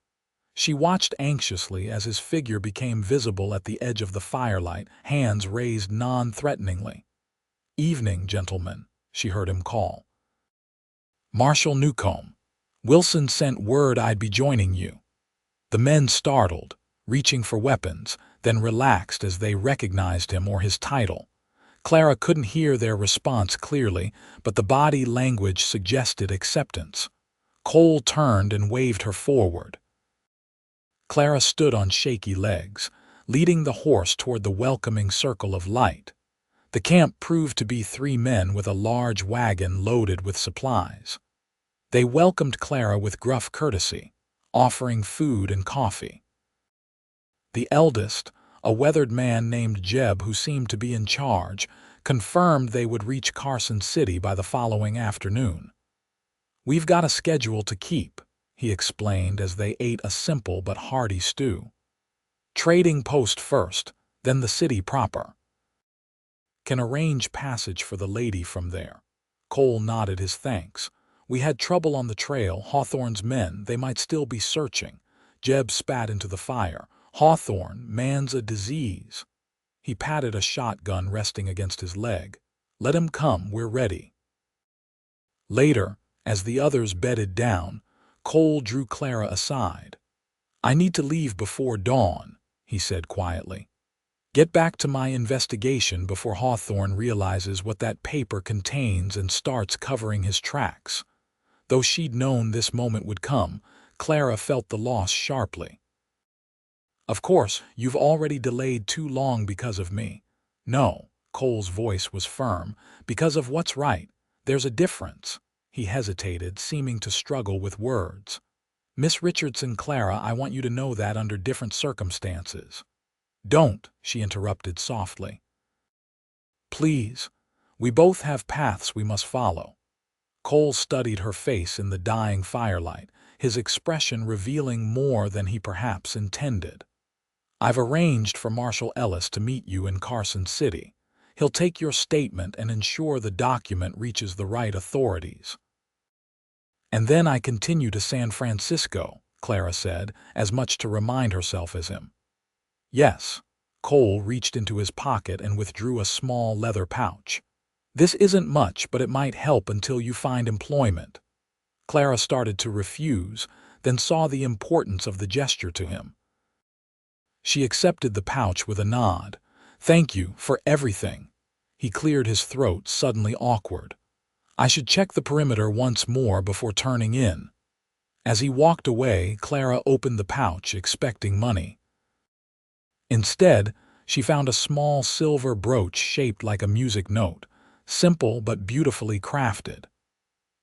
She watched anxiously as his figure became visible at the edge of the firelight, hands raised non-threateningly. "Evening, gentlemen," she heard him call. "Marshal Newcomb. Wilson sent word I'd be joining you." The men startled, reaching for weapons, then relaxed as they recognized him or his title. Clara couldn't hear their response clearly, but the body language suggested acceptance. Cole turned and waved her forward. Clara stood on shaky legs, leading the horse toward the welcoming circle of light. The camp proved to be 3 men with a large wagon loaded with supplies. They welcomed Clara with gruff courtesy, offering food and coffee. The eldest, a weathered man named Jeb who seemed to be in charge, confirmed they would reach Carson City by the following afternoon. "We've got a schedule to keep," he explained as they ate a simple but hearty stew. "Trading post first, then the city proper. Can arrange passage for the lady from there." Cole nodded his thanks. "We had trouble on the trail. Hawthorne's men, they might still be searching." Jeb spat into the fire. "Hawthorne, man's a disease." He patted a shotgun resting against his leg. "Let him come, we're ready." Later, as the others bedded down, Cole drew Clara aside. "I need to leave before dawn," he said quietly. "Get back to my investigation before Hawthorne realizes what that paper contains and starts covering his tracks." Though she'd known this moment would come, Clara felt the loss sharply. "Of course, you've already delayed too long because of me." "No," Cole's voice was firm, "because of what's right. There's a difference." He hesitated, seeming to struggle with words. "Miss Richardson, Clara, I want you to know that under different circumstances." "Don't," she interrupted softly. "Please. We both have paths we must follow." Cole studied her face in the dying firelight, his expression revealing more than he perhaps intended. "I've arranged for Marshal Ellis to meet you in Carson City. He'll take your statement and ensure the document reaches the right authorities." "And then I continue to San Francisco," Clara said, as much to remind herself as him. "Yes." Cole reached into his pocket and withdrew a small leather pouch. "This isn't much, but it might help until you find employment." Clara started to refuse, then saw the importance of the gesture to him. She accepted the pouch with a nod. "Thank you for everything." He cleared his throat, suddenly awkward. "I should check the perimeter once more before turning in." As he walked away, Clara opened the pouch, expecting money. Instead, she found a small silver brooch shaped like a music note, simple but beautifully crafted.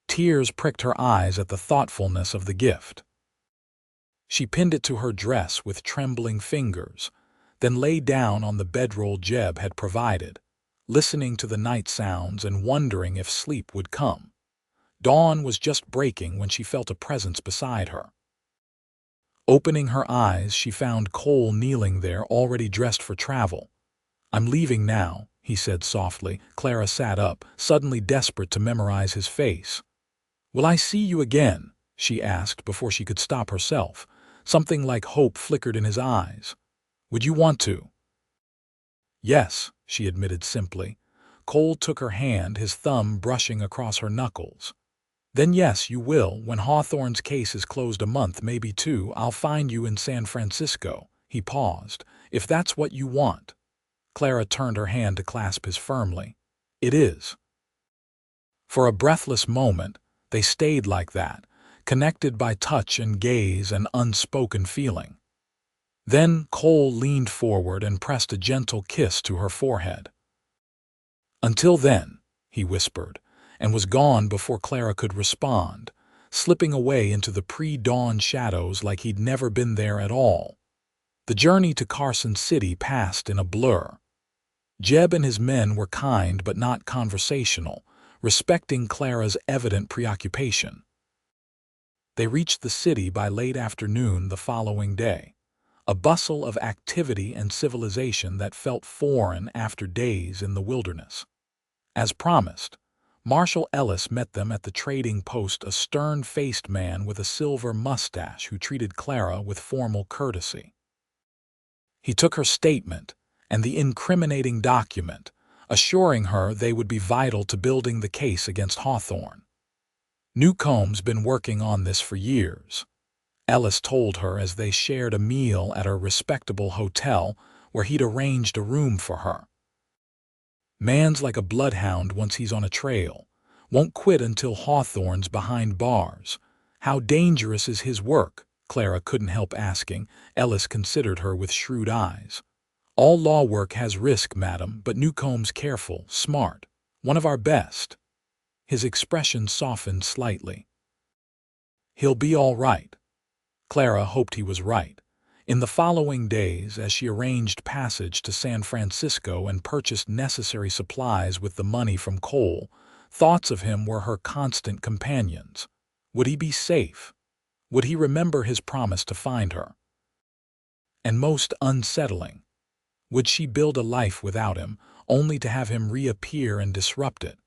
Tears pricked her eyes at the thoughtfulness of the gift. She pinned it to her dress with trembling fingers, then lay down on the bedroll Jeb had provided, listening to the night sounds and wondering if sleep would come. Dawn was just breaking when she felt a presence beside her. Opening her eyes, she found Cole kneeling there, already dressed for travel. "I'm leaving now," he said softly. Clara sat up, suddenly desperate to memorize his face. "Will I see you again?" she asked before she could stop herself. Something like hope flickered in his eyes. "Would you want to?" "Yes," she admitted simply. Cole took her hand, his thumb brushing across her knuckles. "Then yes, you will. When Hawthorne's case is closed, a month, maybe 2, I'll find you in San Francisco." He paused. "If that's what you want." Clara turned her hand to clasp his firmly. "It is." For a breathless moment, they stayed like that, connected by touch and gaze and unspoken feeling. Then Cole leaned forward and pressed a gentle kiss to her forehead. "Until then," he whispered, and was gone before Clara could respond, slipping away into the pre-dawn shadows like he'd never been there at all. The journey to Carson City passed in a blur. Jeb and his men were kind but not conversational, respecting Clara's evident preoccupation. They reached the city by late afternoon the following day, a bustle of activity and civilization that felt foreign after days in the wilderness. As promised, Marshal Ellis met them at the trading post, a stern-faced man with a silver mustache who treated Clara with formal courtesy. He took her statement and the incriminating document, assuring her they would be vital to building the case against Hawthorne. Newcomb's been working on this for years, Ellis told her as they shared a meal at a respectable hotel where he'd arranged a room for her. Man's like a bloodhound once he's on a trail. Won't quit until Hawthorne's behind bars. How dangerous is his work? Clara couldn't help asking. Ellis considered her with shrewd eyes. All law work has risk, madam, but Newcomb's careful, smart. One of our best. His expression softened slightly. He'll be all right. Clara hoped he was right. In the following days, as she arranged passage to San Francisco and purchased necessary supplies with the money from Cole, thoughts of him were her constant companions. Would he be safe? Would he remember his promise to find her? And most unsettling, would she build a life without him, only to have him reappear and disrupt it?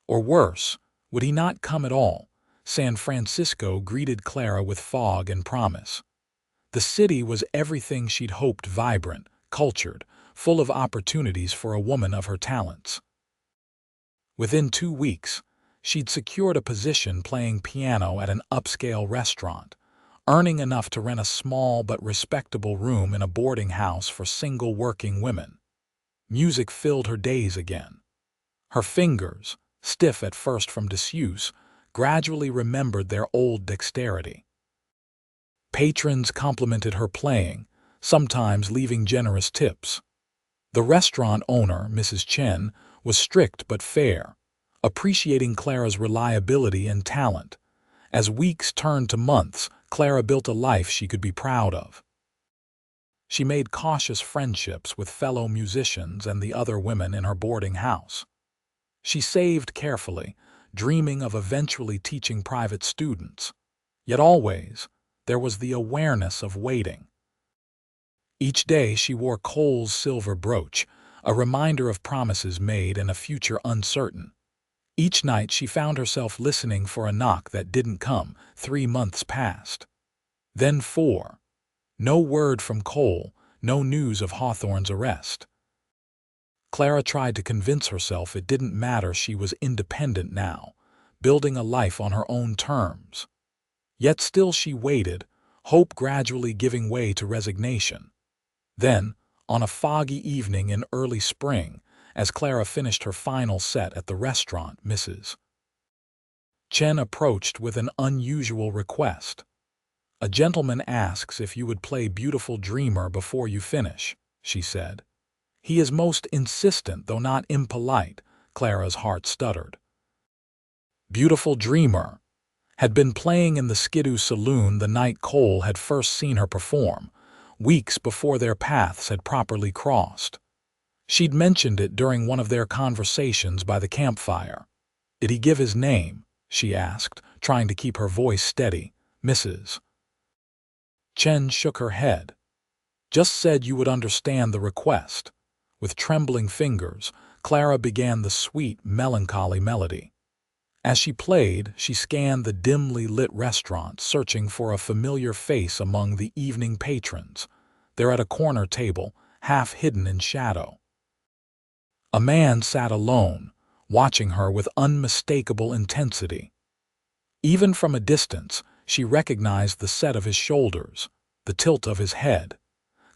Or worse, would he not come at all? San Francisco greeted Clara with fog and promise. The city was everything she'd hoped: vibrant, cultured, full of opportunities for a woman of her talents. Within 2 weeks, she'd secured a position playing piano at an upscale restaurant, earning enough to rent a small but respectable room in a boarding house for single working women. Music filled her days again. Her fingers, stiff at first from disuse, gradually remembered their old dexterity. Patrons complimented her playing, sometimes leaving generous tips. The restaurant owner, Mrs. Chen, was strict but fair, appreciating Clara's reliability and talent. As weeks turned to months, Clara built a life she could be proud of. She made cautious friendships with fellow musicians and the other women in her boarding house. She saved carefully, dreaming of eventually teaching private students. Yet always, there was the awareness of waiting. Each day she wore Cole's silver brooch, a reminder of promises made and a future uncertain. Each night she found herself listening for a knock that didn't come. 3 months passed. Then 4. No word from Cole, no news of Hawthorne's arrest. Clara tried to convince herself it didn't matter. She was independent now, building a life on her own terms. Yet still she waited, hope gradually giving way to resignation. Then, on a foggy evening in early spring, as Clara finished her final set at the restaurant, Mrs. Chen approached with an unusual request. "A gentleman asks if you would play Beautiful Dreamer before you finish," she said. "He is most insistent, though not impolite." Clara's heart stuttered. Beautiful Dreamer had been playing in the Skidoo saloon the night Cole had first seen her perform, weeks before their paths had properly crossed. She'd mentioned it during one of their conversations by the campfire. "Did he give his name?" she asked, trying to keep her voice steady. Mrs. Chen shook her head. "Just said you would understand the request." With trembling fingers, Clara began the sweet, melancholy melody. As she played, she scanned the dimly lit restaurant, searching for a familiar face among the evening patrons. There at a corner table, half hidden in shadow, a man sat alone, watching her with unmistakable intensity. Even from a distance, she recognized the set of his shoulders, the tilt of his head.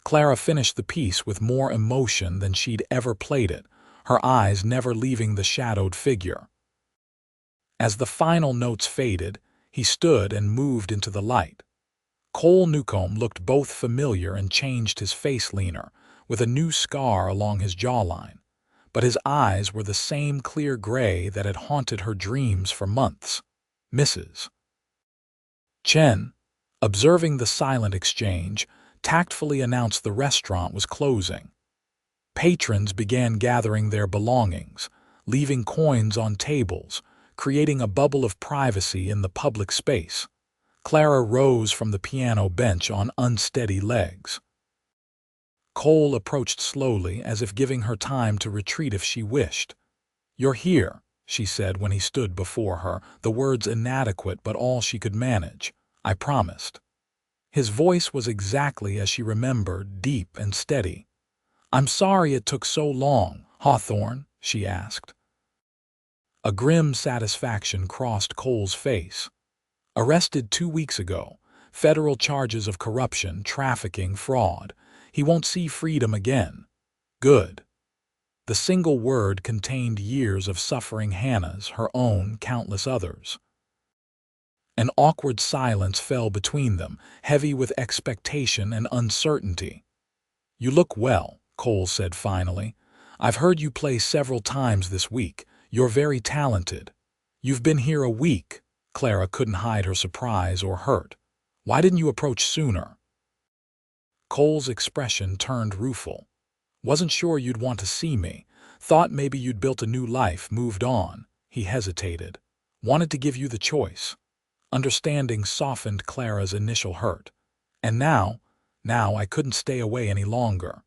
Clara finished the piece with more emotion than she'd ever played it, her eyes never leaving the shadowed figure. As the final notes faded, he stood and moved into the light. Cole Newcomb looked both familiar and changed, his face leaner, with a new scar along his jawline. But his eyes were the same clear gray that had haunted her dreams for months. Mrs. Chen, observing the silent exchange, tactfully announced the restaurant was closing. Patrons began gathering their belongings, leaving coins on tables, creating a bubble of privacy in the public space. Clara rose from the piano bench on unsteady legs. Cole approached slowly, as if giving her time to retreat if she wished. "You're here," she said when he stood before her, the words inadequate but all she could manage. "I promised." His voice was exactly as she remembered, deep and steady. "I'm sorry it took so long, Hawthorne," she asked. A grim satisfaction crossed Cole's face. Arrested 2 weeks ago. Federal charges of corruption, trafficking, fraud. He won't see freedom again. Good. The single word contained years of suffering Hannah's, her own, countless others. An awkward silence fell between them, heavy with expectation and uncertainty. "You look well," Cole said finally. "I've heard you play several times this week. You're very talented." "You've been here a week." Clara couldn't hide her surprise or hurt. "Why didn't you approach sooner?" Cole's expression turned rueful. "Wasn't sure you'd want to see me. Thought maybe you'd built a new life, moved on." He hesitated. "Wanted to give you the choice." Understanding softened Clara's initial hurt. "And now I couldn't stay away any longer."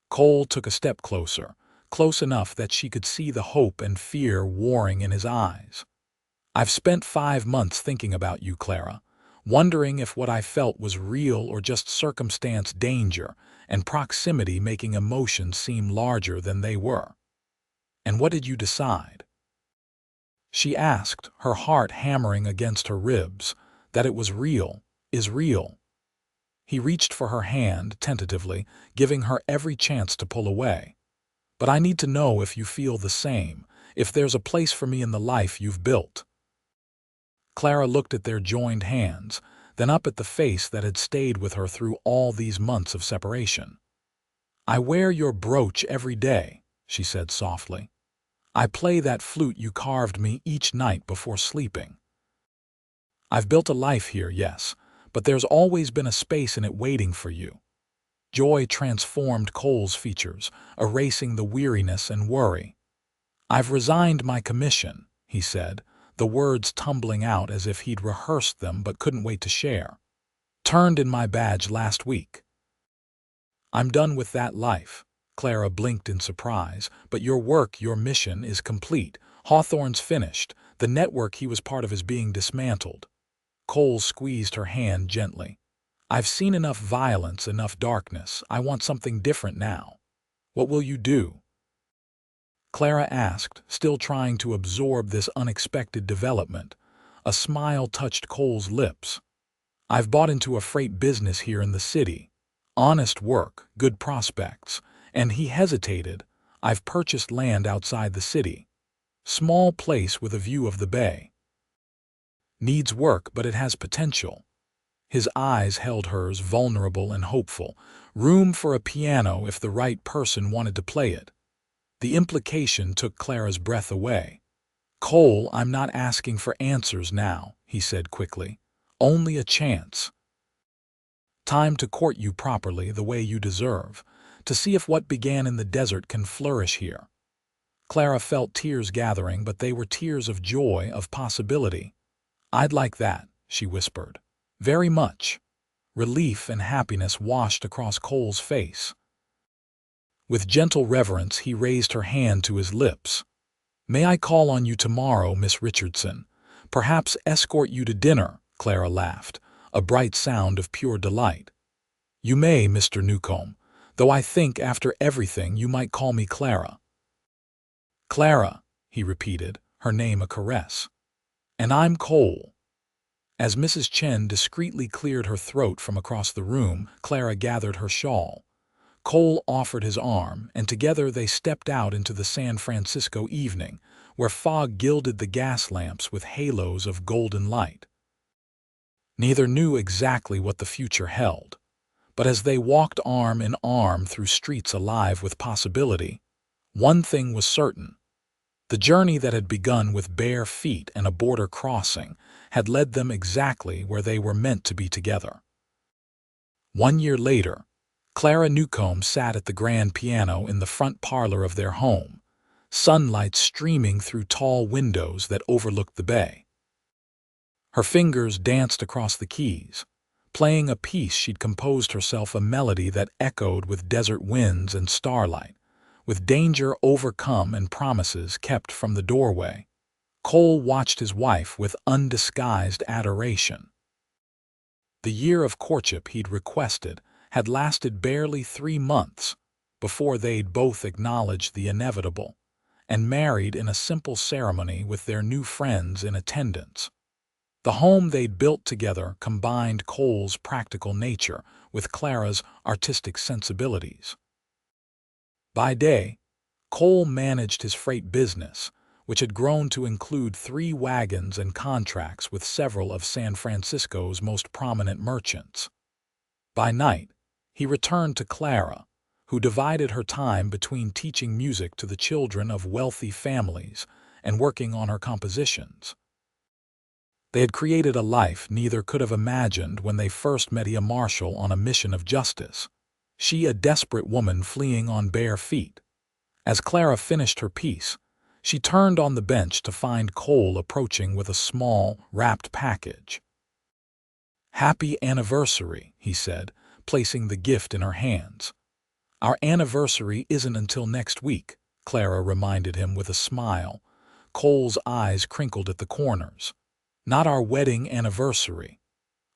Cole took a step closer, close enough that she could see the hope and fear warring in his eyes. "I've spent 5 months thinking about you, Clara, wondering if what I felt was real or just circumstance, danger, and proximity making emotions seem larger than they were." "And what did you decide?" she asked, her heart hammering against her ribs. "That it was real, is real." He reached for her hand tentatively, giving her every chance to pull away. "But I need to know if you feel the same, if there's a place for me in the life you've built." Clara looked at their joined hands, then up at the face that had stayed with her through all these months of separation. "I wear your brooch every day," she said softly. "I play that flute you carved me each night before sleeping. I've built a life here, yes, but there's always been a space in it waiting for you." Joy transformed Cole's features, erasing the weariness and worry. "I've resigned my commission," he said, the words tumbling out as if he'd rehearsed them but couldn't wait to share. "Turned in my badge last week." "I'm done with that life." Clara blinked in surprise. "But your work, your mission, is complete. Hawthorne's finished. The network he was part of is being dismantled." Cole squeezed her hand gently. "I've seen enough violence, enough darkness. I want something different now." "What will you do?" Clara asked, still trying to absorb this unexpected development. A smile touched Cole's lips. "I've bought into a freight business here in the city. Honest work, good prospects." And he hesitated. "I've purchased land outside the city. Small place with a view of the bay. Needs work, but it has potential." His eyes held hers, vulnerable and hopeful. "Room for a piano if the right person wanted to play it." The implication took Clara's breath away. "Cole, I'm not asking for answers now," he said quickly. "Only a chance. Time to court you properly, the way you deserve, to see if what began in the desert can flourish here." Clara felt tears gathering, but they were tears of joy, of possibility. "I'd like that," she whispered. "Very much." Relief and happiness washed across Cole's face. With gentle reverence, he raised her hand to his lips. "May I call on you tomorrow, Miss Richardson? Perhaps escort you to dinner?" Clara laughed, a bright sound of pure delight. "You may, Mr. Newcomb, though I think after everything you might call me Clara." "Clara," he repeated, her name a caress. "And I'm Cole." As Mrs. Chen discreetly cleared her throat from across the room, Clara gathered her shawl. Cole offered his arm, and together they stepped out into the San Francisco evening, where fog gilded the gas lamps with halos of golden light. Neither knew exactly what the future held, but as they walked arm in arm through streets alive with possibility, one thing was certain. The journey that had begun with bare feet and a border crossing had led them exactly where they were meant to be together. 1 year later, Clara Newcomb sat at the grand piano in the front parlor of their home, sunlight streaming through tall windows that overlooked the bay. Her fingers danced across the keys, playing a piece she'd composed herself, a melody that echoed with desert winds and starlight, with danger overcome and promises kept from the doorway. Cole watched his wife with undisguised adoration. The year of courtship he'd requested had lasted barely 3 months before they'd both acknowledged the inevitable and married in a simple ceremony with their new friends in attendance. The home they'd built together combined Cole's practical nature with Clara's artistic sensibilities. By day, Cole managed his freight business, which had grown to include 3 wagons and contracts with several of San Francisco's most prominent merchants. By night, he returned to Clara, who divided her time between teaching music to the children of wealthy families and working on her compositions. They had created a life neither could have imagined when they first met Marshal on a mission of justice, she a desperate woman fleeing on bare feet. As Clara finished her piece, she turned on the bench to find Cole approaching with a small, wrapped package. "Happy anniversary," he said, placing the gift in her hands. "Our anniversary isn't until next week," Clara reminded him with a smile. Cole's eyes crinkled at the corners. "Not our wedding anniversary.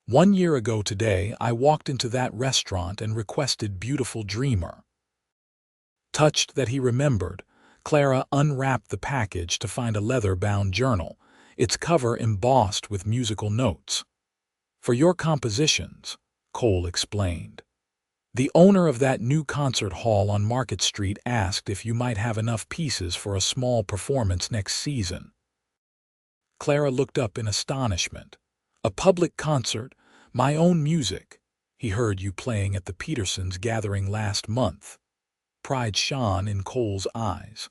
1 year ago today, I walked into that restaurant and requested Beautiful Dreamer." Touched that he remembered, Clara unwrapped the package to find a leather-bound journal, its cover embossed with musical notes. "For your compositions," Cole explained. "The owner of that new concert hall on Market Street asked if you might have enough pieces for a small performance next season." Clara looked up in astonishment. "A public concert? My own music? He heard you playing at the Petersons' gathering last month." Pride shone in Cole's eyes.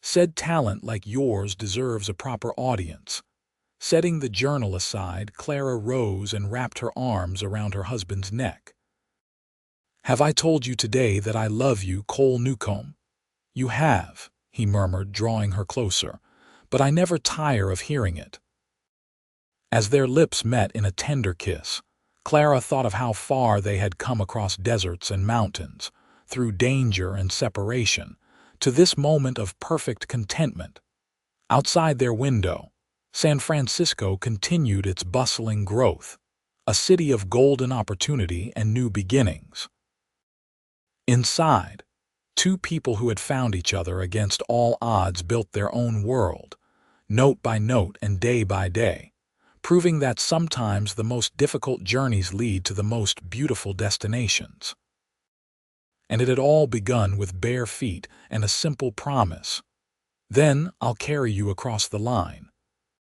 "Said talent like yours deserves a proper audience." Setting the journal aside, Clara rose and wrapped her arms around her husband's neck. "Have I told you today that I love you, Cole Newcomb?" "You have," he murmured, drawing her closer, "but I never tire of hearing it." As their lips met in a tender kiss, Clara thought of how far they had come across deserts and mountains, through danger and separation, to this moment of perfect contentment. Outside their window, San Francisco continued its bustling growth, a city of golden opportunity and new beginnings. Inside, 2 people who had found each other against all odds built their own world, note by note and day by day, proving that sometimes the most difficult journeys lead to the most beautiful destinations. And it had all begun with bare feet and a simple promise. "Then I'll carry you across the line."